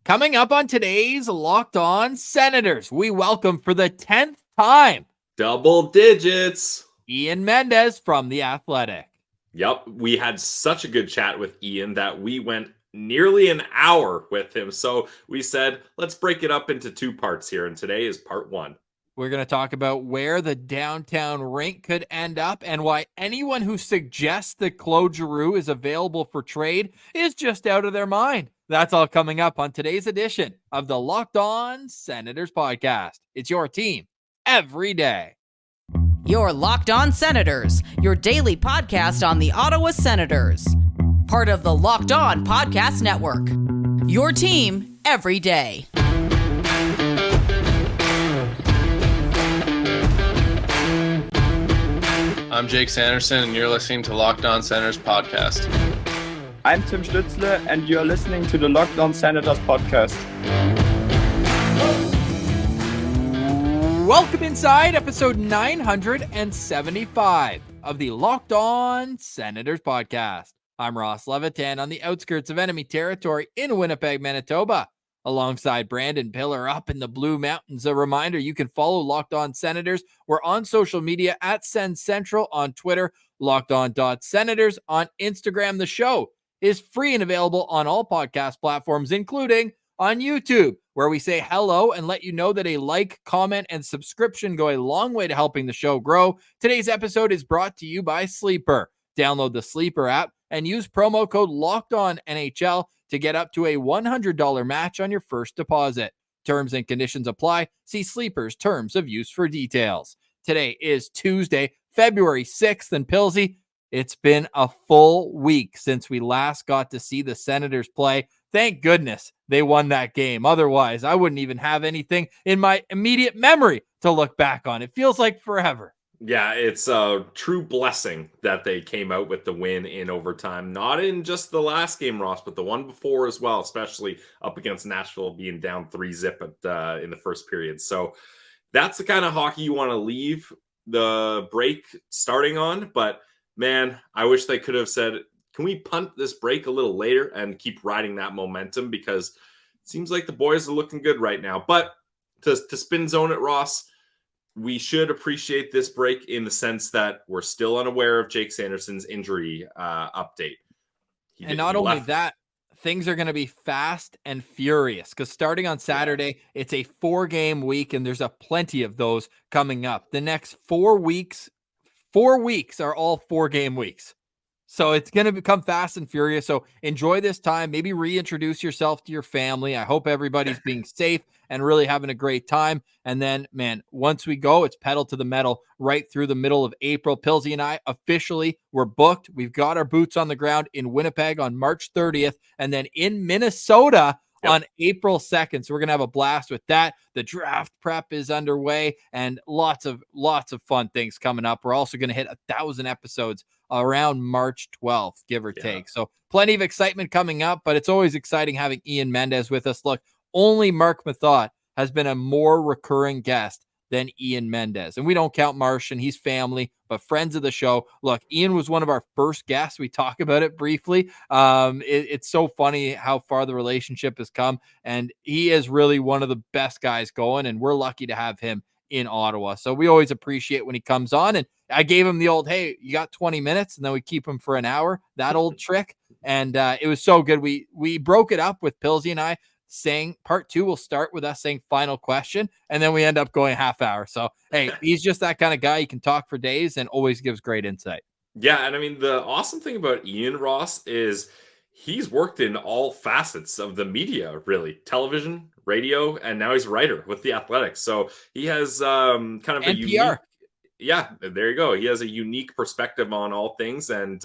Coming up on today's Locked On Senators, we welcome for the 10th time, double digits, Ian Mendes from The Athletic. Yep, we had such a good chat with Ian that we went nearly an hour with him. So we said, let's break it up into two parts here. And today is part one. We're going to talk about where the downtown rink could end up and why anyone who suggests that Claude Giroux is available for trade is just out of their mind. That's all coming up on today's edition of the Locked On Senators podcast. It's your team every day. Your Locked On Senators, your daily podcast on the Ottawa Senators. Part of the Locked On Podcast Network. Your team every day. I'm Jake Sanderson, and you're listening to Locked On Senators podcast. I'm Tim Stützle, and you're listening to the Locked On Senators podcast. Welcome inside episode 975 of the Locked On Senators podcast. I'm Ross Levitan on the outskirts of enemy territory in Winnipeg, Manitoba, alongside Brandon Piller up in the Blue Mountains. A reminder, you can follow Locked On Senators. We're on social media at Sens Central on Twitter, lockedon.senators on Instagram. The show is free and available on all podcast platforms, including on YouTube, where we say hello and let you know that a like, comment, and subscription go a long way to helping the show grow. Today's episode is brought to you by Sleeper. Download the Sleeper app and use promo code LOCKEDONNHL to get up to a $100 match on your first deposit. Terms and conditions apply. See Sleeper's terms of use for details. Today is Tuesday, February 6th, and Pilsy, it's been a full week since we last got to see the Senators play. Thank goodness they won that game. Otherwise, I wouldn't even have anything in my immediate memory to look back on. It feels like forever. Yeah, it's a true blessing that they came out with the win in overtime. Not in just the last game, Ross, but the one before as well, especially up against Nashville being down 3-0 in the first period. So that's the kind of hockey you want to leave the break starting on. But man, I wish they could have said, can we punt this break a little later and keep riding that momentum? Because it seems like the boys are looking good right now. But to spin zone it, Ross, we should appreciate this break in the sense that we're still unaware of Jake Sanderson's injury update. And not only that, things are going to be fast and furious because starting on Saturday, it's a 4-game week and there's a plenty of those coming up. The next 4 weeks are all 4-game weeks. So it's going to become fast and furious. So enjoy this time. Maybe reintroduce yourself to your family. I hope everybody's being safe and really having a great time. And then, man, once we go, it's pedal to the metal right through the middle of April. Pilsy and I officially were booked. We've got our boots on the ground in Winnipeg on March 30th and then in Minnesota on April 2nd. So we're going to have a blast with that. The draft prep is underway and lots of fun things coming up. We're also going to hit 1,000 episodes around March 12th, give or take. So plenty of excitement coming up, but it's always exciting having Ian Mendes with us. Look, only Mark Mathot has been a more recurring guest than Ian Mendes. And we don't count Martian. He's family, but friends of the show. Look, Ian was one of our first guests. We talk about it briefly. It's so funny how far the relationship has come. And he is really one of the best guys going. And we're lucky to have him in Ottawa. So we always appreciate when he comes on. And I gave him the old, hey, you got 20 minutes, and then we keep him for an hour, that old trick. And it was so good. We broke it up with Pilsy and I saying part 2 will start with us saying final question, and then we end up going half hour. So, hey, he's just that kind of guy. He can talk for days and always gives great insight. Yeah, and I mean, the awesome thing about Ian, Ross, is he's worked in all facets of the media, really. Television, radio, and now he's a writer with The Athletic. So he has kind of a NPR. unique... Yeah, there you go. He has a unique perspective on all things, and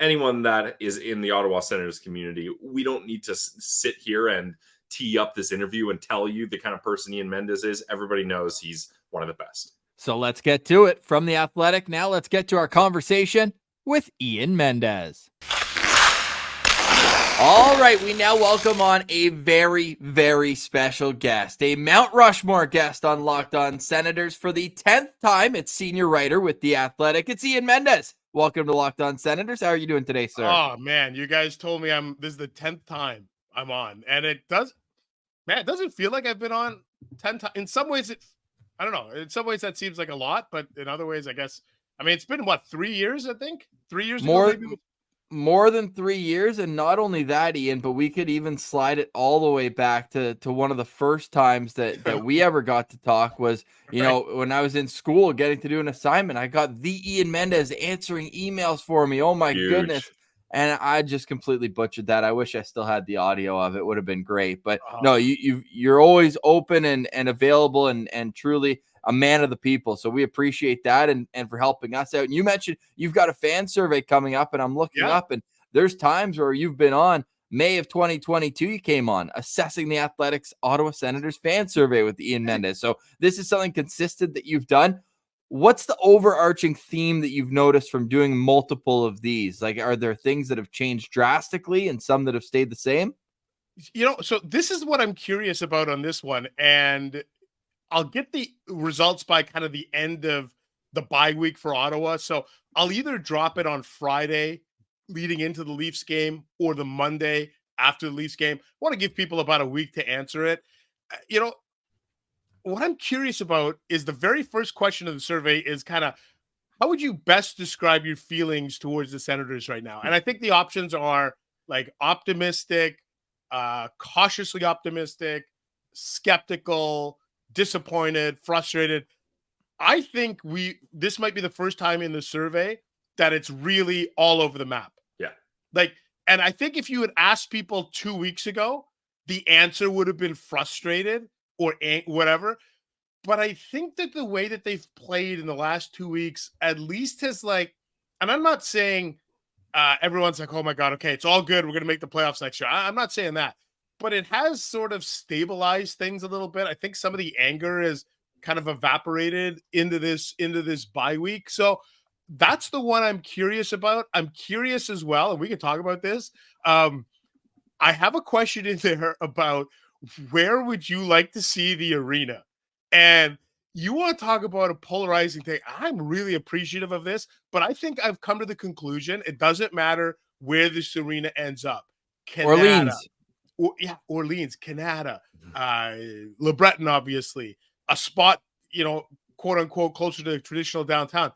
anyone that is in the Ottawa Senators community, we don't need to sit here and tee up this interview and tell you the kind of person Ian Mendes is. Everybody knows he's one of the best. So let's get to it. From The Athletic, now let's get to our conversation with Ian Mendes. All right, we now welcome on a very, very special guest, a Mount Rushmore guest on Locked On Senators for the 10th time. It's senior writer with The Athletic. It's Ian Mendes. Welcome to Locked On Senators. How are you doing today, sir? Oh, man, you guys told me this is the 10th time I'm on, and it does. Man, it doesn't feel like I've been on 10 times. In some ways, I don't know. In some ways, that seems like a lot, but in other ways, I guess. I mean, it's been what, 3 years? I think 3 years ago, maybe. More than 3 years, and not only that, Ian, but we could even slide it all the way back to one of the first times that we ever got to talk was, when I was in school getting to do an assignment. I got the Ian Mendes answering emails for me. Oh my goodness. And I just completely butchered that. I wish I still had the audio of it. Would have been great. But no, you're always open and available and truly a man of the people. So we appreciate that and for helping us out. And you mentioned you've got a fan survey coming up, and I'm looking up, and there's times where you've been on. May of 2022, you came on assessing the Athletics Ottawa Senators fan survey with Ian Mendes. So this is something consistent that you've done. What's the overarching theme that you've noticed from doing multiple of these? Like, are there things that have changed drastically and some that have stayed the same? So this is what I'm curious about on this one. And I'll get the results by kind of the end of the bye week for Ottawa. So I'll either drop it on Friday leading into the Leafs game or the Monday after the Leafs game. I want to give people about a week to answer it. What I'm curious about is the very first question of the survey is kind of, how would you best describe your feelings towards the Senators right now? And I think the options are like optimistic, cautiously optimistic, skeptical, disappointed, frustrated. I think this might be the first time in the survey that it's really all over the map. Yeah. And I think if you had asked people 2 weeks ago, the answer would have been frustrated or whatever. But I think that the way that they've played in the last 2 weeks at least has and I'm not saying everyone's like, oh my God, okay, it's all good, we're going to make the playoffs next year. I'm not saying that. But it has sort of stabilized things a little bit. I think some of the anger is kind of evaporated into this bye week. So that's the one I'm curious about. I'm curious as well, and we can talk about this. I have a question in there about where would you like to see the arena? And you want to talk about a polarizing thing. I'm really appreciative of this, but I think I've come to the conclusion it doesn't matter where this arena ends up. Orleans, Canada, Le Breton, obviously, a spot, quote unquote, closer to the traditional downtown.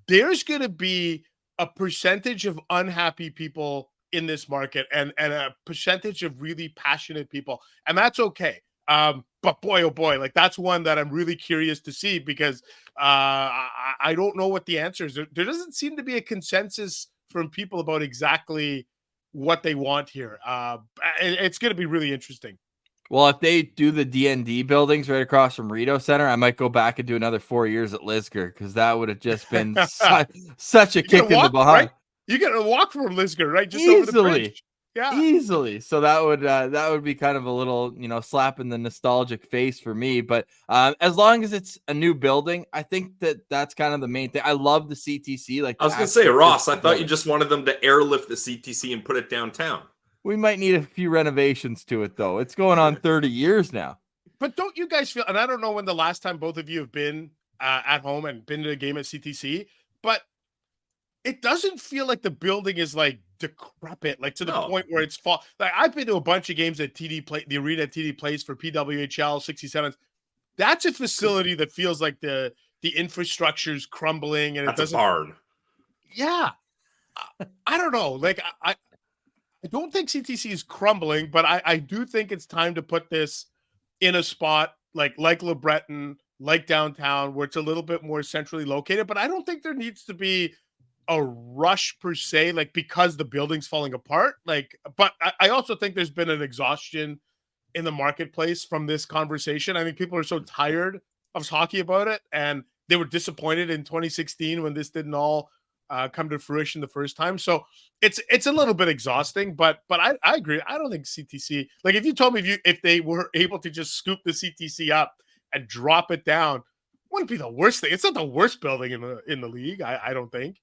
There's going to be a percentage of unhappy people in this market and a percentage of really passionate people. And that's okay. But boy, oh boy, that's one that I'm really curious to see because I don't know what the answer is. There doesn't seem to be a consensus from people about exactly what they want here. It's going to be really interesting. Well, if they do the DND buildings right across from Rideau Center, I might go back and do another 4 years at Lisgar because that would have just been such a kick in the behind. Right? You get a walk from Lisgar, right? Just over the bridge. Yeah, easily. So that would be kind of a little, slap in the nostalgic face for me. But as long as it's a new building, I think that's kind of the main thing. I love the CTC. I was going to say, Ross, I thought you just wanted them to airlift the CTC and put it downtown. We might need a few renovations to it, though. It's going on 30 years now. But don't you guys feel, and I don't know when the last time both of you have been at home and been to a game at CTC, but it doesn't feel like the building is decrepit, to the point where it's fall. I've been to a bunch of games at TD Play, the arena at TD plays for PWHL 67s. That's a facility that feels like the infrastructure's crumbling and it doesn't. That's a barn. Yeah, I don't know. I don't think CTC is crumbling, but I do think it's time to put this in a spot like Le Breton, like downtown, where it's a little bit more centrally located. But I don't think there needs to be a rush per se, because the building's falling apart. But I also think there's been an exhaustion in the marketplace from this conversation. I think people are so tired of talking about it, and they were disappointed in 2016 when this didn't all come to fruition the first time. So it's a little bit exhausting, but I agree. I don't think CTC, if you told me if they were able to just scoop the CTC up and drop it down, wouldn't be the worst thing. It's not the worst building in the league. I don't think.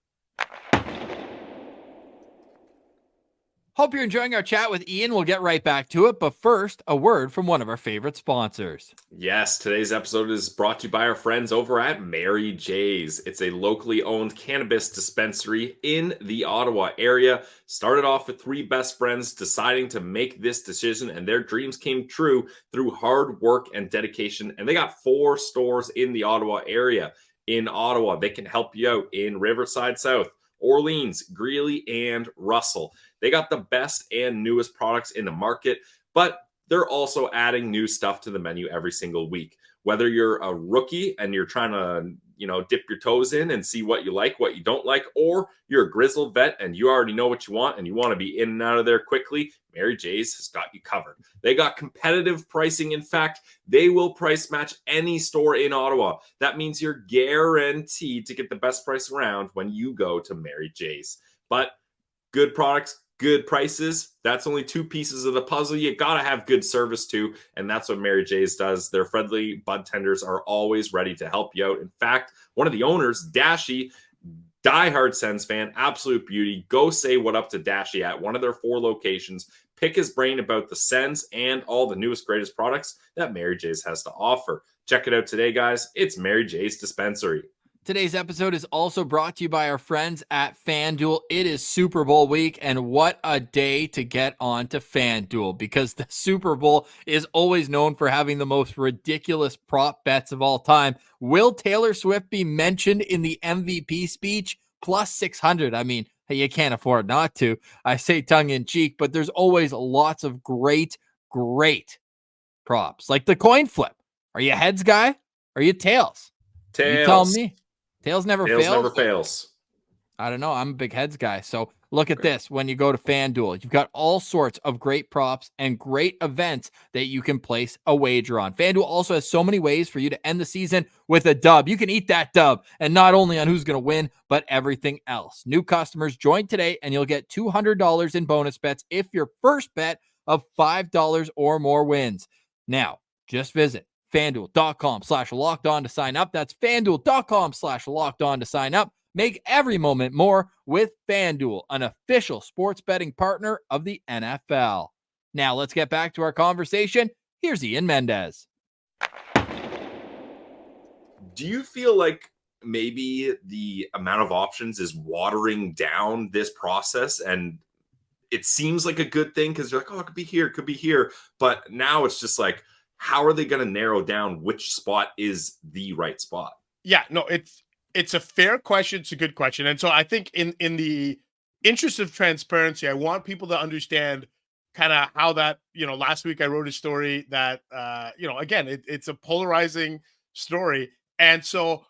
Hope you're enjoying our chat with Ian. We'll get right back to it. But first, a word from one of our favorite sponsors. Yes, today's episode is brought to you by our friends over at Mary J's. It's a locally owned cannabis dispensary in the Ottawa area. Started off with 3 best friends deciding to make this decision, and their dreams came true through hard work and dedication. And they got 4 stores in the Ottawa area. In Ottawa, they can help you out in Riverside South, Orleans, Greeley, and Russell. They got the best and newest products in the market, but they're also adding new stuff to the menu every single week. Whether you're a rookie and you're trying to, dip your toes in and see what you like, what you don't like, or you're a grizzled vet and you already know what you want and you want to be in and out of there quickly, Mary J's has got you covered. They got competitive pricing. In fact, they will price match any store in Ottawa. That means you're guaranteed to get the best price around when you go to Mary J's. But good products, good prices. That's only 2 pieces of the puzzle. You got to have good service too. And that's what Mary J's does. Their friendly bud tenders are always ready to help you out. In fact, one of the owners, Dashy, diehard Sens fan, absolute beauty. Go say what up to Dashy at one of their 4 locations. Pick his brain about the Sens and all the newest, greatest products that Mary J's has to offer. Check it out today, guys. It's Mary J's Dispensary. Today's episode is also brought to you by our friends at FanDuel. It is Super Bowl week, and what a day to get on to FanDuel, because the Super Bowl is always known for having the most ridiculous prop bets of all time. Will Taylor Swift be mentioned in the MVP speech? Plus 600. I mean, hey, you can't afford not to. I say tongue in cheek, but there's always lots of great props, like the coin flip. Are you a heads guy? Or are you tails? Tails. You tell me. Tails never fails. I don't know. I'm a big heads guy. So look at this. When you go to FanDuel, you've got all sorts of great props and great events that you can place a wager on. FanDuel also has so many ways for you to end the season with a dub. You can eat that dub, and not only on who's going to win, but everything else. New customers, join today and you'll get $200 in bonus bets if your first bet of $5 or more wins. Now, just visit FanDuel.com/lockedon to sign up. That's FanDuel.com/lockedon to sign up. Make every moment more with FanDuel, an official sports betting partner of the NFL. Now let's get back to our conversation. Here's Ian Mendes. Do you feel like maybe the amount of options is watering down this process? And it seems like a good thing because you're like, oh, it could be here. But now it's just like, how are they going to narrow down which spot is the right spot? Yeah, no, it's a fair question. It's a good question. And so I think in the interest of transparency, I want people to understand kind of how that, last week I wrote a story that, again, it's a polarizing story. And so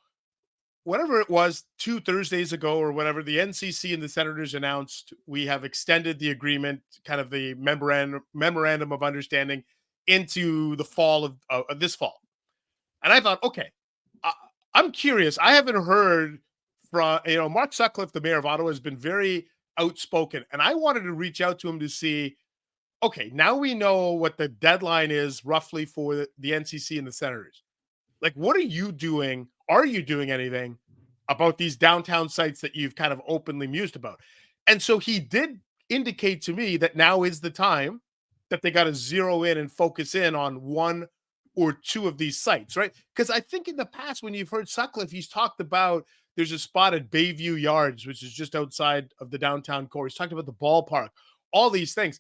whatever it was 2 Thursdays ago or whatever, the NCC and the Senators announced we have extended the agreement, kind of the memorandum of understanding into the fall of this fall. And I thought, okay, I'm curious. I haven't heard from, Mark Sutcliffe, the mayor of Ottawa, has been very outspoken. And I wanted to reach out to him to see, okay, now we know what the deadline is roughly for the NCC and the Senators. Like, what are you doing? Are you doing anything about these downtown sites that you've kind of openly mused about? And so he did indicate to me that now is the time that they got to zero in and focus in on 1 or 2 of these sites, right? Because I think in the past, when you've heard Sutcliffe, he's talked about there's a spot at Bayview Yards, which is just outside of the downtown core. He's talked about the ballpark, all these things.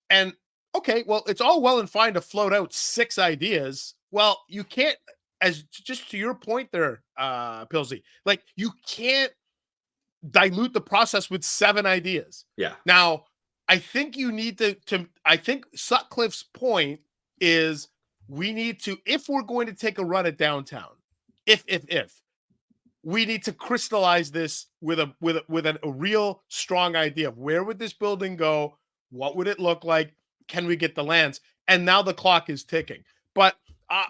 And okay, well, it's all well and fine to float out 6 ideas. Well, you can't, as just to your point there, Pilsy, like you can't dilute the process with 7 ideas. Yeah. Now, I think you need to I think Sutcliffe's point is we need to, if we're going to take a run at downtown, if we need to crystallize this with a real strong idea of where would this building go? What would it look like? Can we get the lands? And now the clock is ticking. But I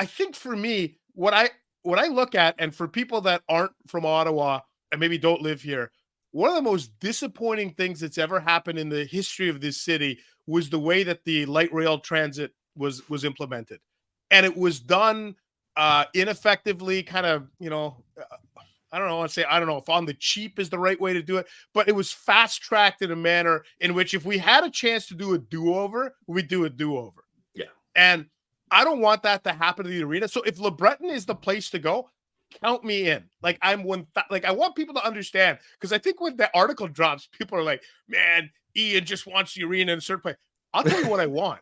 think for me, what I look at, and for people that aren't from Ottawa and maybe don't live here, one of the most disappointing things that's ever happened in the history of this city was the way that the light rail transit was implemented. And it was done ineffectively, kind of, I don't know, I don't know if on the cheap is the right way to do it, but it was fast-tracked in a manner in which if we had a chance to do a do-over, we'd do a do-over. Yeah. And I don't want that to happen to the arena. So if LeBreton is the place to go, count me in. Like I want people to understand, because I think when the article drops, people are like, man, Ian just wants the arena in a certain place. I'll tell you what I want.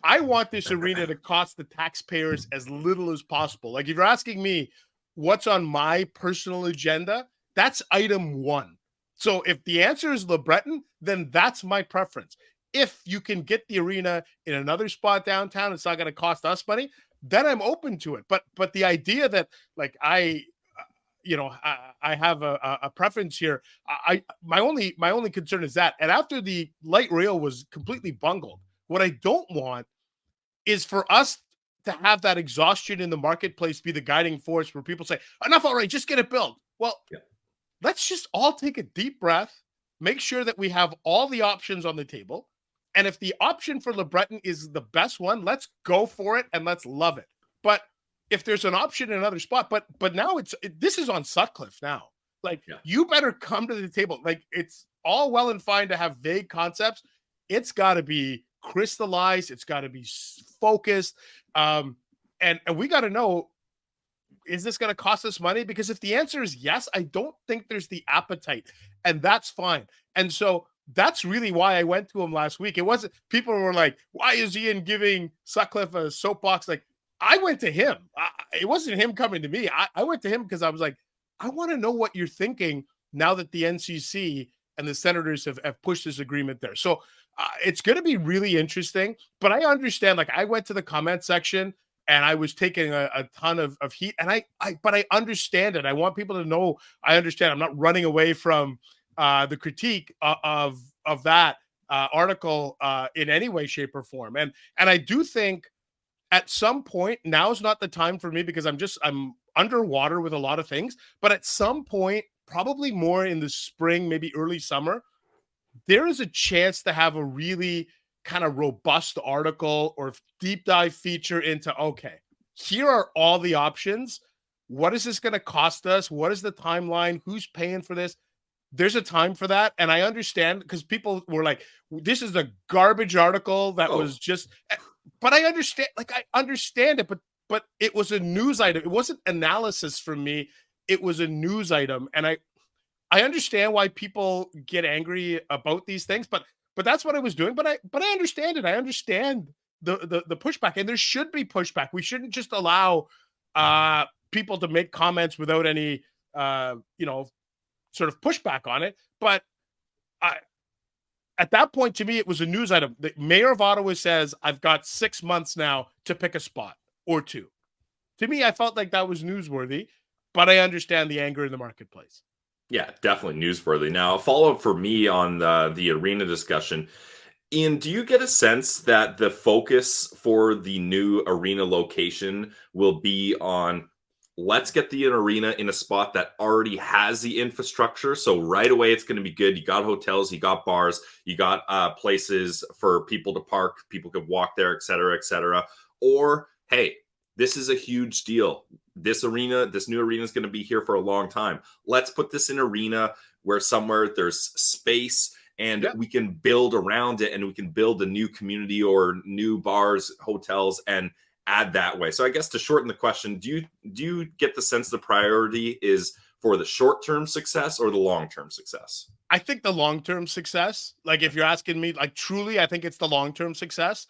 I want this arena to cost the taxpayers as little as possible. Like if you're asking me what's on my personal agenda, that's item one. So if the answer is LeBreton, then that's my preference. If you can get the arena in another spot downtown, it's not going to cost us money, then I'm open to it. But the idea that like I have a preference here. My only concern is that. And after the light rail was completely bungled, what I don't want is for us to have that exhaustion in the marketplace be the guiding force where people say, enough already, just get it built. Well, let's just all take a deep breath, make sure that we have all the options on the table. And if the option for LeBreton is the best one, let's go for it and let's love it. But if there's an option in another spot, but now this is on Sutcliffe now. Like you better come to the table. Like it's all well and fine to have vague concepts. It's got to be crystallized. It's got to be focused. And we got to know, is this going to cost us money? Because if the answer is yes, I don't think there's the appetite, and that's fine. And so that's really why I went to him last week. It wasn't, people were like, why is Ian giving Sutcliffe a soapbox? Like I went to him. It wasn't him coming to me. I went to him because I was like, I want to know what you're thinking now that the NCC and the Senators have pushed this agreement there. So it's going to be really interesting, but I understand, like I went to the comment section and I was taking a ton of heat, and but I understand it. I want people to know I understand. I'm not running away from the critique of that article in any way, shape, or form. And I do think at some point, now's not the time for me because I'm underwater with a lot of things, but at some point, probably more in the spring, maybe early summer, there is a chance to have a really kind of robust article or deep dive feature into, okay, here are all the options. What is this going to cost us? What is the timeline? Who's paying for this? There's a time for that. And I understand because people were like, this is a garbage article that was just, but I understand it, but it was a news item. It wasn't analysis from me. It was a news item. And I understand why people get angry about these things, but that's what I was doing. But I understand it. I understand the pushback, and there should be pushback. We shouldn't just allow people to make comments without any sort of pushback on it. But at that point, to me, it was a news item. The mayor of Ottawa says, I've got 6 months now to pick a spot or two. To me, I felt like that was newsworthy, but I understand the anger in the marketplace. Yeah, definitely newsworthy. Now, a follow-up for me on the arena discussion. Ian, do you get a sense that the focus for the new arena location will be on, let's get the arena in a spot that already has the infrastructure? So right away, it's going to be good. You got hotels, you got bars, you got places for people to park, people could walk there, et cetera, et cetera. Or, hey, this is a huge deal. This new arena is going to be here for a long time. Let's put this in arena where somewhere there's space and we can build around it, and we can build a new community or new bars, hotels, and add that way. So I guess to shorten the question, do you get the sense the priority is for the short-term success or the long-term success? I think the long-term success, like if you're asking me, like truly, I think it's the long-term success.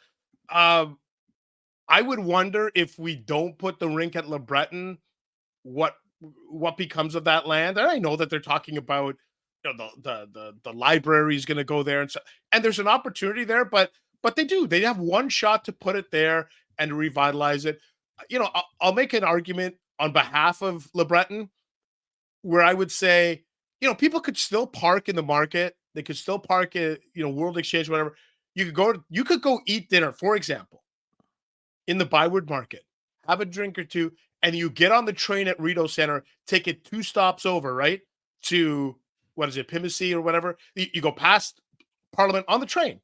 I would wonder if we don't put the rink at LeBreton, what becomes of that land. And I know that they're talking about, the library is going to go there, and there's an opportunity there, but they have one shot to put it there and revitalize it. I'll make an argument on behalf of LeBreton where I would say, people could still park in the market. They could still park at, World Exchange, whatever. You could go eat dinner, for example, in the Byward Market, have a drink or two, and you get on the train at Rideau Centre, take it 2 stops over, right, to, what is it, Pimisi or whatever. You go past Parliament on the train,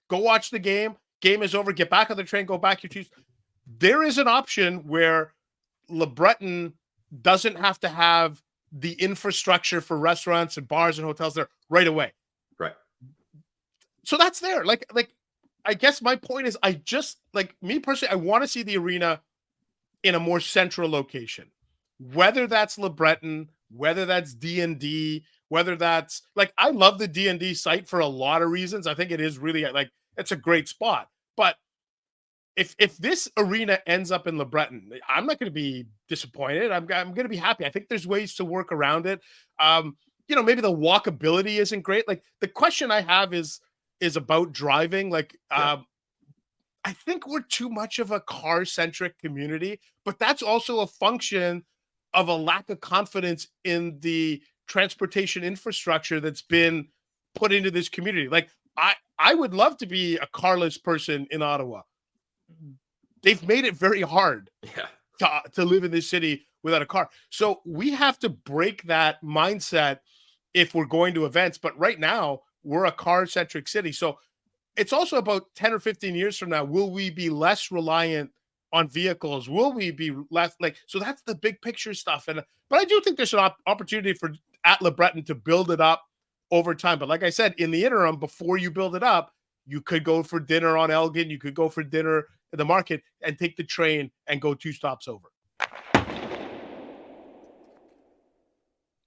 go watch the game. Game is over, get back on the train, go back your 2. There is an option where LeBreton doesn't have to have the infrastructure for restaurants and bars and hotels there right away. Right. So that's there. Like I guess my point is, I just, like, me personally, I want to see the arena in a more central location, whether that's LeBreton, whether that's D&D, whether that's, like, I love the D&D site for a lot of reasons. I think it is really, like, it's a great spot. But if this arena ends up in LeBreton, I'm not going to be disappointed. I'm going to be happy. I think there's ways to work around it. Maybe the walkability isn't great. Like, the question I have is about driving. Like, I think we're too much of a car-centric community, but that's also a function of a lack of confidence in the transportation infrastructure that's been put into this community. Like, I would love to be a carless person in Ottawa. They've made it very hard to live in this city without a car. So we have to break that mindset if we're going to events. But right now, we're a car-centric city. So it's also about 10 or 15 years from now, will we be less reliant on vehicles? Will we be less, like, so that's the big picture stuff. But I do think there's an opportunity for at LeBreton to build it up over time. But like I said, in the interim, before you build it up, you could go for dinner on Elgin. You could go for dinner at the market and take the train and go 2 stops over.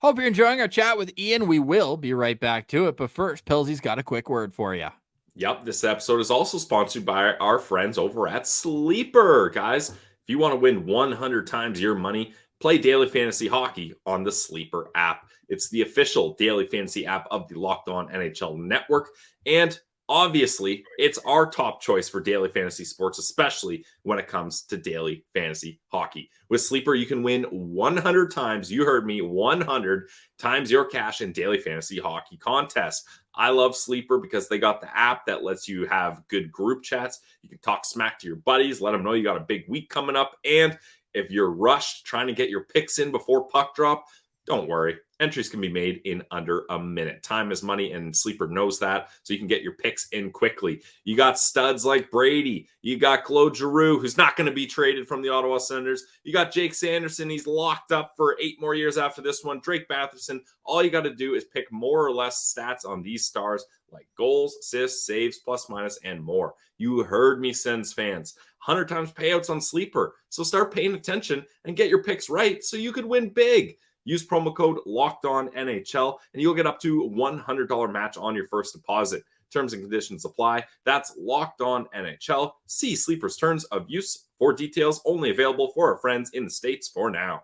Hope you're enjoying our chat with Ian. We will be right back to it. But first, Pilsy's got a quick word for you. Yep, this episode is also sponsored by our friends over at Sleeper. Guys, if you want to win 100 times your money, play daily fantasy hockey on the Sleeper app. It's the official daily fantasy app of the Locked On NHL network. And obviously, it's our top choice for daily fantasy sports, especially when it comes to daily fantasy hockey. With Sleeper, you can win 100 times, you heard me, 100 times your cash in daily fantasy hockey contests. I love Sleeper because they got the app that lets you have good group chats. You can talk smack to your buddies, let them know you got a big week coming up. And if you're rushed trying to get your picks in before puck drop, don't worry. Entries can be made in under a minute. Time is money, and Sleeper knows that, so you can get your picks in quickly. You got studs like Brady. You got Claude Giroux, who's not going to be traded from the Ottawa Senators. You got Jake Sanderson. He's locked up for 8 more years after this one. Drake Batherson. All you got to do is pick more or less stats on these stars, like goals, assists, saves, plus, minus, and more. You heard me, Sens fans. 100 times payouts on Sleeper. So start paying attention and get your picks right so you could win big. Use promo code LOCKEDONNHL, and you'll get up to $100 match on your first deposit. Terms and conditions apply. That's LOCKEDONNHL. See Sleeper's terms of use for details. Only available for our friends in the States for now.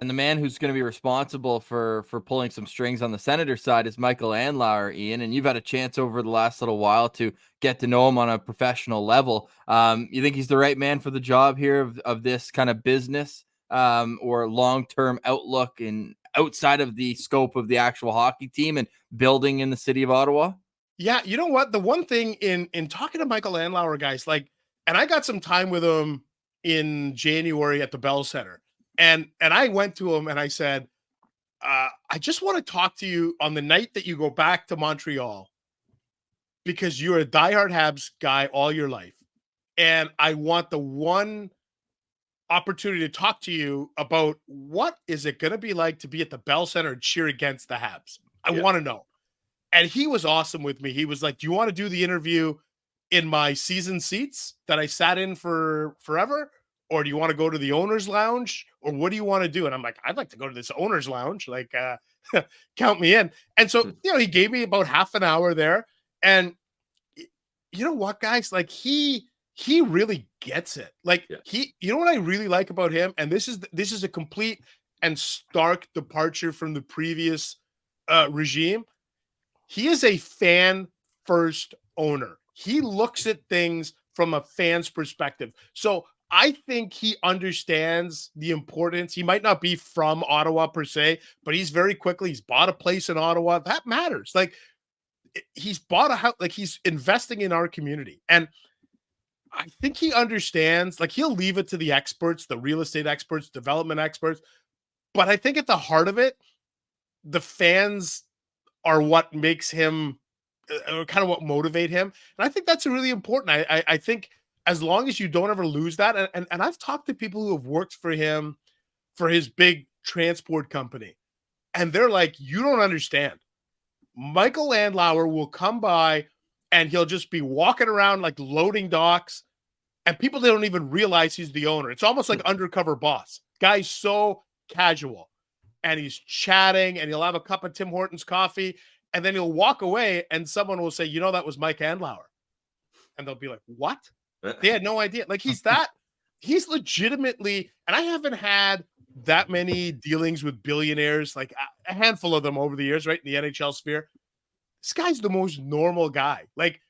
And the man who's going to be responsible for pulling some strings on the Senator side is Michael Andlauer, Ian. And you've had a chance over the last little while to get to know him on a professional level. You think he's the right man for the job here of this kind of business? Or long-term outlook and outside of the scope of the actual hockey team and building in the city of Ottawa? Yeah, you know what? The one thing in talking to Michael Andlauer, guys, like, and I got some time with him in January at the Bell Center, and I went to him and I said, I just want to talk to you on the night that you go back to Montreal, because you're a diehard Habs guy all your life, and I want the one opportunity to talk to you about what is it going to be like to be at the Bell Center and cheer against the Habs. I want to know. And he was awesome with me. He was like, do you want to do the interview in my season seats that I sat in for forever? Or do you want to go to the owner's lounge? Or what do you want to do? And I'm like, I'd like to go to this owner's lounge. Like, count me in. And so, he gave me about half an hour there. And you know what, guys? Like, he really gets it. Like, you know what I really like about him? And this is a complete and stark departure from the previous regime. He is a fan first owner. He looks at things from a fan's perspective. So I think he understands the importance. He might not be from Ottawa per se, but he's bought a place in Ottawa. That matters. Like, he's bought a house, like, he's investing in our community. And I think he understands, like, he'll leave it to the experts, the real estate experts, development experts. But I think at the heart of it, the fans are what makes him, kind of what motivate him. And I think that's really important. I think as long as you don't ever lose that, and I've talked to people who have worked for him for his big transport company. And they're like, you don't understand. Michael Andlauer will come by and he'll just be walking around like loading docks, and people don't even realize he's the owner. It's almost like undercover boss. Guy's so casual, and he's chatting, and he'll have a cup of Tim Hortons coffee, and then he'll walk away, and someone will say, that was Mike Andlauer. And they'll be like, what? They had no idea. Like, he's legitimately, and I haven't had that many dealings with billionaires, like a handful of them over the years, right, in the NHL sphere. This guy's the most normal guy. Like,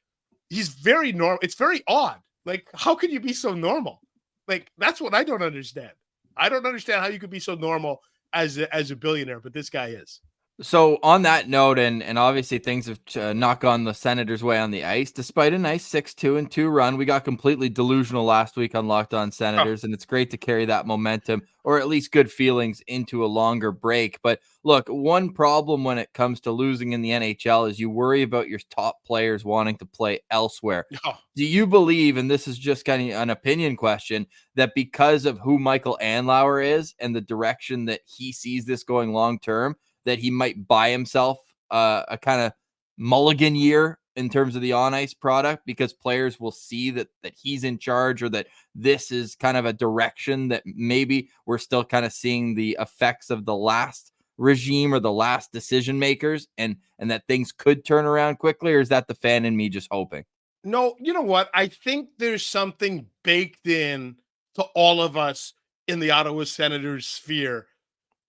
he's very normal. It's very odd. Like, how can you be so normal? Like, that's what I don't understand. I don't understand how you could be so normal as a billionaire, but this guy is. So on that note, and obviously things have not gone the Senators' way on the ice, despite a nice 6-2-2 run. We got completely delusional last week on Locked On Senators, and it's great to carry that momentum, or at least good feelings, into a longer break. But look, one problem when it comes to losing in the NHL is you worry about your top players wanting to play elsewhere. Oh. Do you believe, and this is just kind of an opinion question, that because of who Michael Andlauer is and the direction that he sees this going long term, that he might buy himself a kind of mulligan year in terms of the on-ice product, because players will see that he's in charge, or that this is kind of a direction that maybe we're still kind of seeing the effects of the last regime or the last decision makers, and that things could turn around quickly? Or is that the fan in me just hoping? No, you know what? I think there's something baked in to all of us in the Ottawa Senators sphere,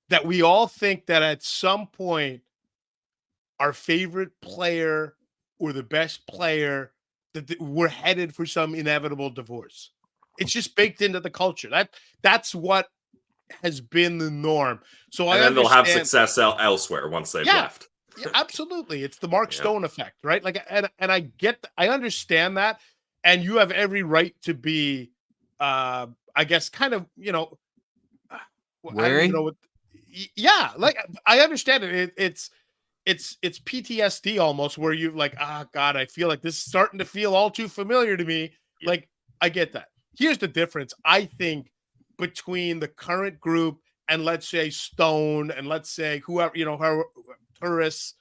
that we all think that at some point our favorite player or the best player, that we're headed for some inevitable divorce. It's just baked into the culture. That's what has been the norm. So and then they'll have success elsewhere once they've left. Yeah, absolutely. It's the Mark Stone effect, right? Like, and I understand that, and you have every right to be, I guess, kind of, I don't even know what. Yeah, like, I understand it. It's PTSD almost, where you like, God, I feel like this is starting to feel all too familiar to me. Yeah. Like, I get that. Here's the difference, I think, between the current group and, let's say, Stone, and let's say whoever, her tourists,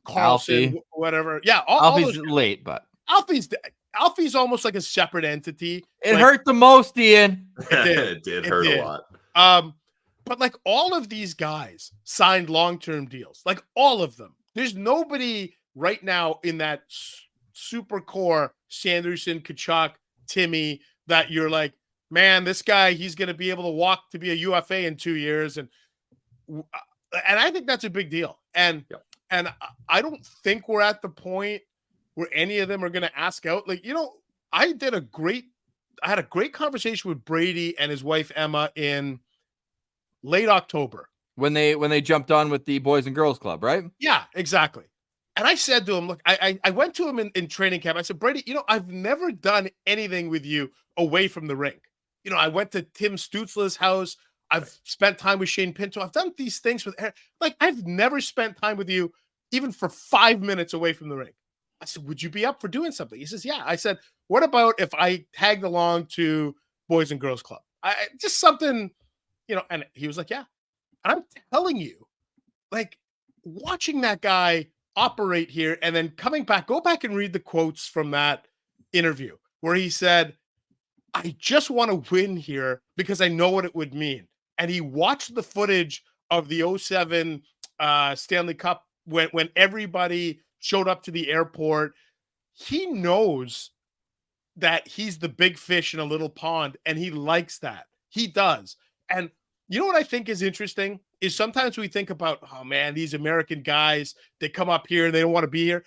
Carlson, Alfie, whatever. Yeah, Alfie's late, but Alfie's almost like a separate entity. It hurt the most, Ian. It did hurt a lot. But like, all of these guys signed long-term deals, like all of them. There's nobody right now in that super core, Sanderson, Tkachuk, Timmy, that you're like, man, this guy, he's going to be able to walk to be a UFA in 2 years. And I think that's a big deal. And I don't think we're at the point where any of them are going to ask out. Like, I had a great conversation with Brady and his wife, Emma, in late October, when they jumped on with the Boys and Girls Club, right? Yeah, exactly. And I said to him, look, I went to him in training camp. I said, Brady, I've never done anything with you away from the rink. I went to Tim Stutzla's house. I've spent time with Shane Pinto. I've done these things with Eric. Like, I've never spent time with you even for 5 minutes away from the rink. I said, would you be up for doing something? He says, yeah. I said, what about if I tagged along to Boys and Girls Club? Just something, and he was like, yeah. And I'm telling you, like, watching that guy operate here and then coming back, go back and read the quotes from that interview where he said, I just want to win here because I know what it would mean. And he watched the footage of the 2007 Stanley Cup when everybody showed up to the airport. He knows that he's the big fish in a little pond, and he likes that. He does. And you know what I think is interesting is sometimes we think about, oh man, these American guys, they come up here and they don't want to be here.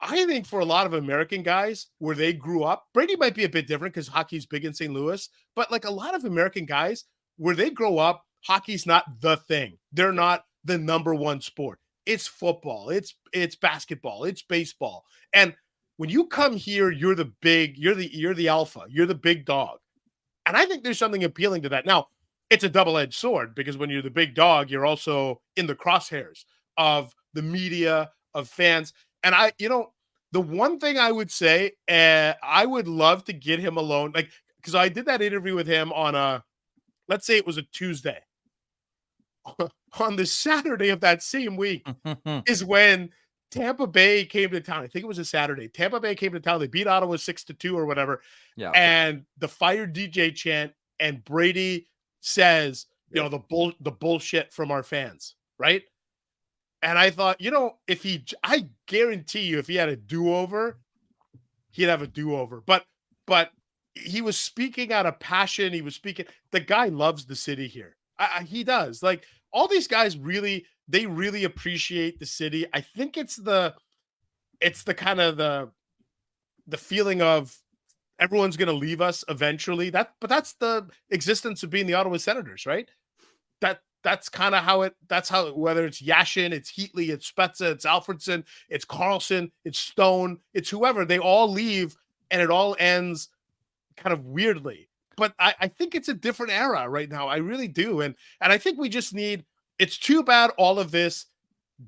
I think for a lot of American guys where they grew up, Brady might be a bit different because hockey's big in St. Louis, but like a lot of American guys where they grow up, hockey's not the thing. They're not the number one sport. It's football. It's basketball. It's baseball. And when you come here, you're the alpha. You're the big dog. And I think there's something appealing to that. Now, it's a double-edged sword because when you're the big dog, you're also in the crosshairs of the media, of fans. And the one thing I would say, I would love to get him alone, like, because I did that interview with him on let's say it was a Tuesday. On the Saturday of that same week is when Tampa Bay came to town. I think it was a Saturday. Tampa Bay came to town. They beat Ottawa 6-2 or whatever. Yeah. And the fire DJ chant, and Brady says, the bullshit from our fans, right? And I thought, I guarantee you, if he had a do-over, he'd have a do-over. But he was speaking out of passion. He was speaking. The guy loves the city here. He does. Like, all these guys really appreciate the city. I think it's the kind of the feeling of everyone's going to leave us eventually. But that's the existence of being the Ottawa Senators, right? That's kind of how whether it's Yashin, it's Heatley, it's Spezza, it's Alfredson, it's Carlson, it's Stone, it's whoever, they all leave and it all ends kind of weirdly. But I think it's a different era right now. I really do. And I think we just it's too bad all of this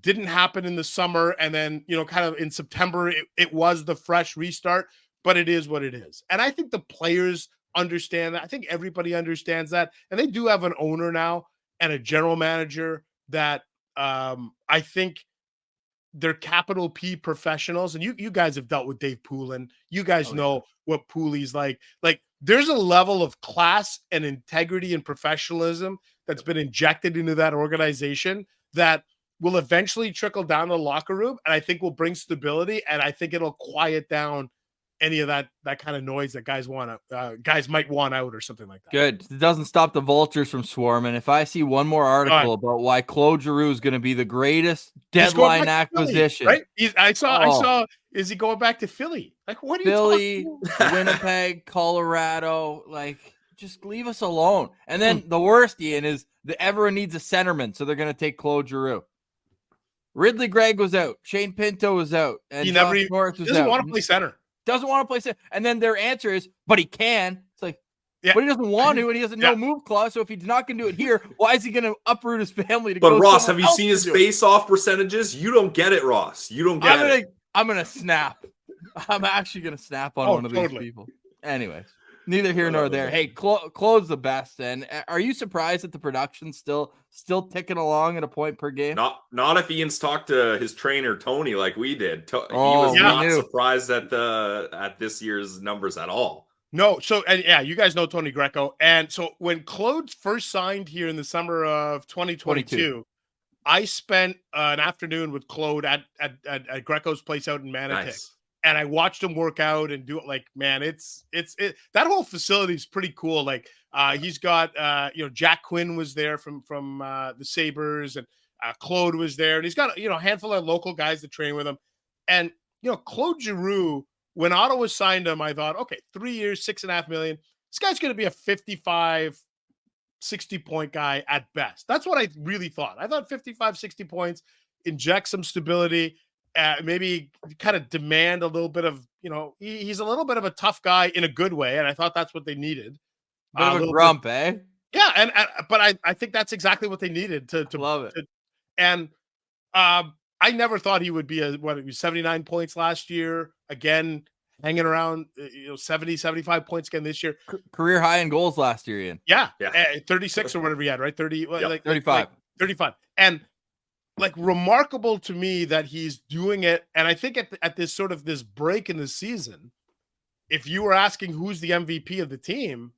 didn't happen in the summer. And then, kind of in September, it was the fresh restart, but it is what it is. And I think the players understand that. I think everybody understands that. And they do have an owner now and a general manager that I think they're capital P professionals. And you guys have dealt with Dave Poulin. You guys know what Pooley's like. Like, there's a level of class and integrity and professionalism that's been injected into that organization that will eventually trickle down the locker room. And I think will bring stability. And I think it'll quiet down any of that kind of noise that guys might want out or something like that. Good. It doesn't stop the vultures from swarming. If I see one more article about why Claude Giroux is going to be the greatest deadline acquisition, Philly, right? I saw. Is he going back to Philly? Like, what are Philly, you talking about? Winnipeg, Colorado? Like, just leave us alone. And then the worst, Ian, is that everyone needs a centerman, so they're going to take Claude Giroux. Ridley Gregg was out. Shane Pinto was out. And He Josh Norris was doesn't out. want to play center. Doesn't want to play center. And then their answer is, but he can. It's like, Yeah. but he doesn't want to, and he has no move clause. So if he's not going to do it here, why is he going to uproot his family to go? But Ross, have you else seen to his do it? face-off percentages? You don't get it, Ross. You don't get it. I'm going to snap. I'm actually going to snap on one of these people. Anyways, neither here nor there. Hey, Claude's the best. And are you surprised that the production's still ticking along at a point per game? Not if Ian's talked to his trainer Tony like we did. He was not surprised at this year's numbers at all. No, so you guys know Tony Greco, and so when Claude first signed here in the summer of 2022, I spent an afternoon with Claude at Greco's place out in Manitic. Nice. And I watched him work out and do it. Like, man, it's that whole facility is pretty cool. Like, he's got Jack Quinn was there from the Sabres, and Claude was there, and he's got a handful of local guys to train with him. And Claude Giroux, when Ottawa signed him, I thought, okay, 3 years, $6.5 million. This guy's going to be a 55, 60 point guy at best. That's what I really thought. I thought 55, 60 points, inject some stability. Maybe kind of demand a little bit of, he's a little bit of a tough guy in a good way. And I thought that's what they needed. Bit of a grump, eh? Yeah. But I think that's exactly what they needed to love it. And I never thought he would be it was 79 points last year. Again, hanging around, 70, 75 points again this year. Career high in goals last year, Ian. Yeah. 36 or whatever he had, right? 30, like 35. 35. And remarkable to me that he's doing it. And I think at this sort of this break in the season, if you were asking who's the MVP of the team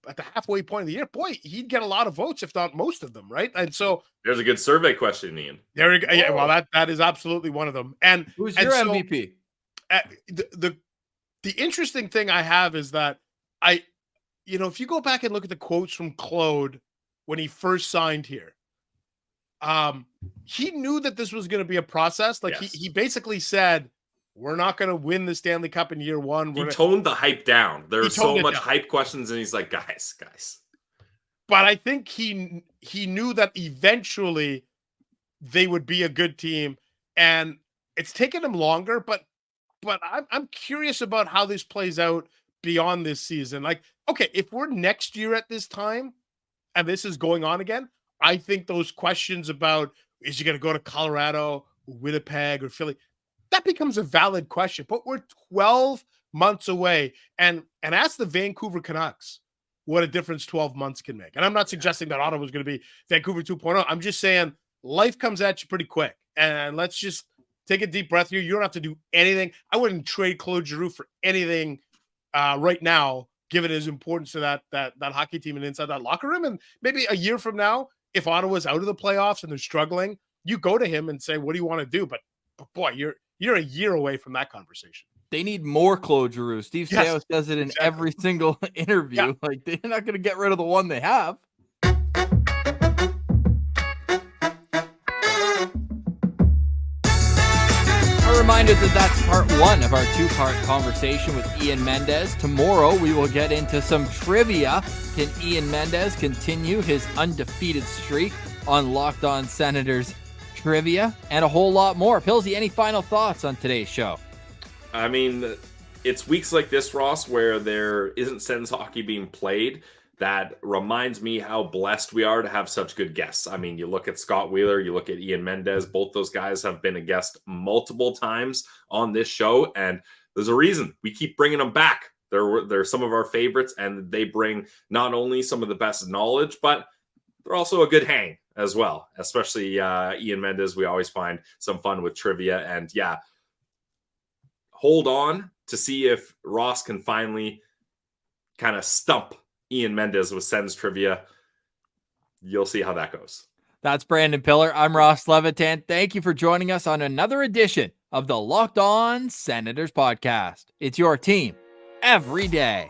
at the halfway point of the year, boy, he'd get a lot of votes, if not most of them, right? And so there's a good survey question, Ian. There we go. Yeah, well, that is absolutely one of them. And who's your MVP? The interesting thing I have is that if you go back and look at the quotes from Claude when he first signed here, he knew that this was going to be a process. Like, he basically said, we're not going to win the Stanley Cup in year one. He toned the hype down. There's so much hype questions, and he's like, guys. But I think he knew that eventually they would be a good team, and it's taken him longer. But I'm curious about how this plays out beyond this season. Like, okay, if we're next year at this time, and this is going on again, I think those questions about is he going to go to Colorado, Winnipeg, or Philly, that becomes a valid question. But we're 12 months away. And ask the Vancouver Canucks what a difference 12 months can make. And I'm not suggesting that Ottawa is going to be Vancouver 2.0. I'm just saying life comes at you pretty quick. And let's just take a deep breath here. You don't have to do anything. I wouldn't trade Claude Giroux for anything right now, given his importance to that hockey team and inside that locker room. And maybe a year from now, if Ottawa's out of the playoffs and they're struggling, you go to him and say, what do you want to do? But boy, you're a year away from that conversation. They need more Claude Giroux. Steve Stais does it in every single interview. Yeah. Like, they're not going to get rid of the one they have. A reminder that that's part one of our two-part conversation with Ian Mendes. Tomorrow, we will get into some trivia. Can Ian Mendes continue his undefeated streak on Locked On Senators trivia? And a whole lot more. Pilsy, any final thoughts on today's show? I mean, it's weeks like this, Ross, where there isn't Sens hockey being played. That reminds me how blessed we are to have such good guests. I mean, you look at Scott Wheeler, you look at Ian Mendes. Both those guys have been a guest multiple times on this show, and there's a reason we keep bringing them back. They're some of our favorites, and they bring not only some of the best knowledge, but they're also a good hang as well, especially Ian Mendes. We always find some fun with trivia, and hold on to see if Ross can finally kind of stump Ian Mendes with Sens trivia. You'll see how that goes. That's Brandon Piller. I'm Ross Levitan. Thank you for joining us on another edition of the Locked On Senators podcast. It's your team every day.